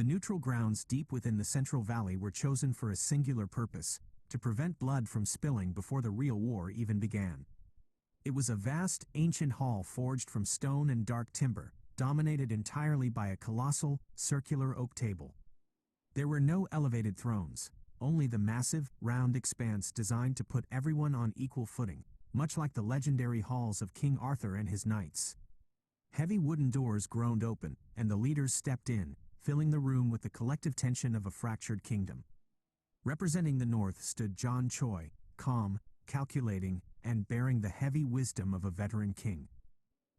The neutral grounds deep within the Central Valley were chosen for a singular purpose, to prevent blood from spilling before the real war even began. It was a vast, ancient hall forged from stone and dark timber, dominated entirely by a colossal, circular oak table. There were no elevated thrones, only the massive, round expanse designed to put everyone on equal footing, much like the legendary halls of King Arthur and his knights. Heavy wooden doors groaned open, and the leaders stepped in, filling the room with the collective tension of a fractured kingdom. Representing the North stood John Choi, calm, calculating, and bearing the heavy wisdom of a veteran king.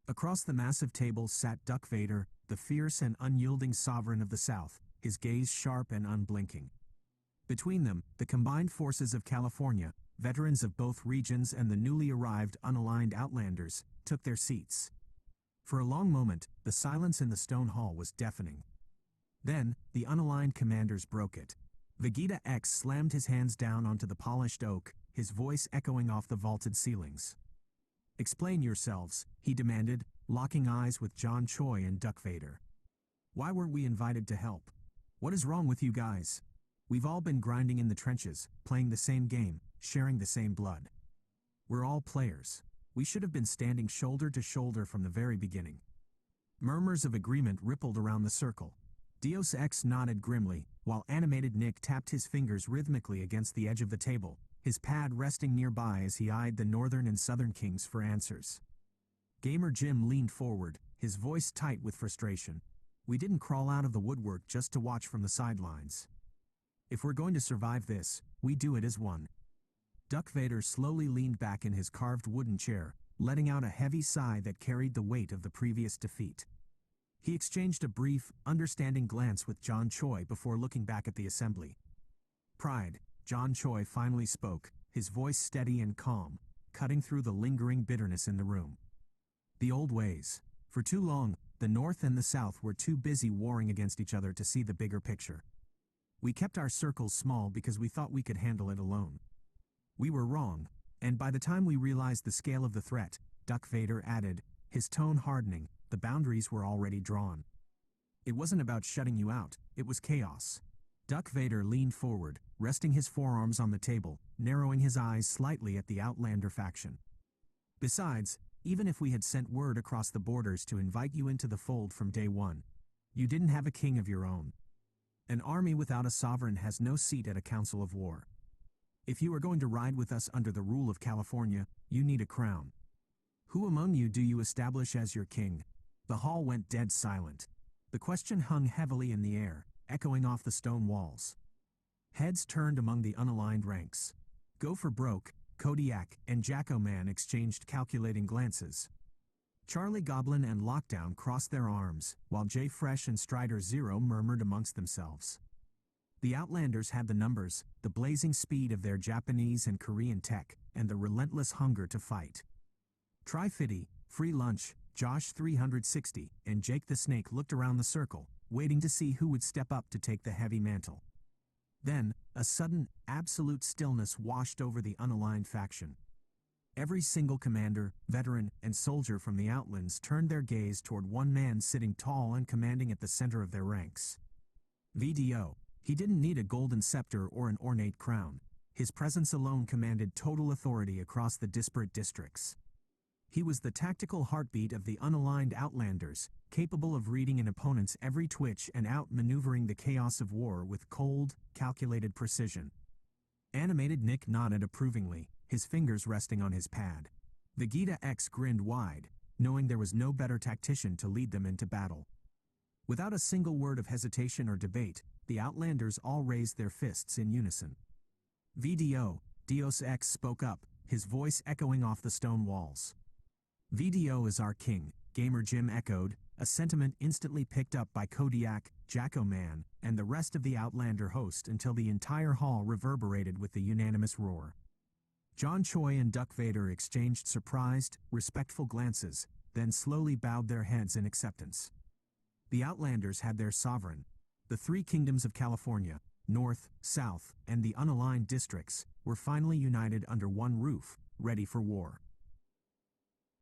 Across the massive table sat Duck Vader, the fierce and unyielding sovereign of the South, his gaze sharp and unblinking. Between them, the combined forces of California, veterans of both regions and the newly arrived unaligned Outlanders, took their seats. For a long moment, the silence in the stone hall was deafening. Then, the unaligned commanders broke it. Vegeta X slammed his hands down onto the polished oak, his voice echoing off the vaulted ceilings. "Explain yourselves," he demanded, locking eyes with John Choi and Duck Vader. "Why weren't we invited to help? What is wrong with you guys? We've all been grinding in the trenches, playing the same game, sharing the same blood. We're all players. We should have been standing shoulder to shoulder from the very beginning." Murmurs of agreement rippled around the circle. Deus Ex nodded grimly, while Animated Nick tapped his fingers rhythmically against the edge of the table, his pad resting nearby as he eyed the Northern and Southern Kings for answers. Gamer Jim leaned forward, his voice tight with frustration. "We didn't crawl out of the woodwork just to watch from the sidelines. If we're going to survive this, we do it as one." Duck Vader slowly leaned back in his carved wooden chair, letting out a heavy sigh that carried the weight of the previous defeat. He exchanged a brief, understanding glance with John Choi before looking back at the assembly. "Pride," John Choi finally spoke, his voice steady and calm, cutting through the lingering bitterness in the room. "The old ways. For too long, the North and the South were too busy warring against each other to see the bigger picture. We kept our circles small because we thought we could handle it alone. We were wrong, and by the time we realized the scale of the threat," Duck Vader added, his tone hardening, "the boundaries were already drawn. It wasn't about shutting you out, it was chaos." Duck Vader leaned forward, resting his forearms on the table, narrowing his eyes slightly at the Outlander faction. "Besides, even if we had sent word across the borders to invite you into the fold from day one, you didn't have a king of your own. An army without a sovereign has no seat at a council of war. If you are going to ride with us under the rule of California, you need a crown. Who among you do you establish as your king?" The hall went dead silent. The question hung heavily in the air, echoing off the stone walls. Heads turned among the unaligned ranks. Go for Broke, Kodiak, and Jacko Man exchanged calculating glances. Charlie Goblin and Lockdown crossed their arms, while Jay Fresh and Strider Zero murmured amongst themselves. The Outlanders had the numbers, the blazing speed of their Japanese and Korean tech, and the relentless hunger to fight. Tri-Fitty, Free Lunch, Josh 360, and Jake the Snake looked around the circle, waiting to see who would step up to take the heavy mantle. Then, a sudden, absolute stillness washed over the unaligned faction. Every single commander, veteran, and soldier from the Outlands turned their gaze toward one man sitting tall and commanding at the center of their ranks. VDO. He didn't need a golden scepter or an ornate crown. His presence alone commanded total authority across the disparate districts. He was the tactical heartbeat of the unaligned Outlanders, capable of reading an opponent's every twitch and outmaneuvering the chaos of war with cold, calculated precision. Animated Nick nodded approvingly, his fingers resting on his pad. Vegeta X grinned wide, knowing there was no better tactician to lead them into battle. Without a single word of hesitation or debate, the Outlanders all raised their fists in unison. VDO, Deus Ex spoke up, his voice echoing off the stone walls. "VDO is our king," Gamer Jim echoed, a sentiment instantly picked up by Kodiak, Jacko Man, and the rest of the Outlander host until the entire hall reverberated with the unanimous roar. John Choi and Duck Vader exchanged surprised, respectful glances, then slowly bowed their heads in acceptance. The Outlanders had their sovereign. The three kingdoms of California, North, South, and the unaligned districts, were finally united under one roof, ready for war.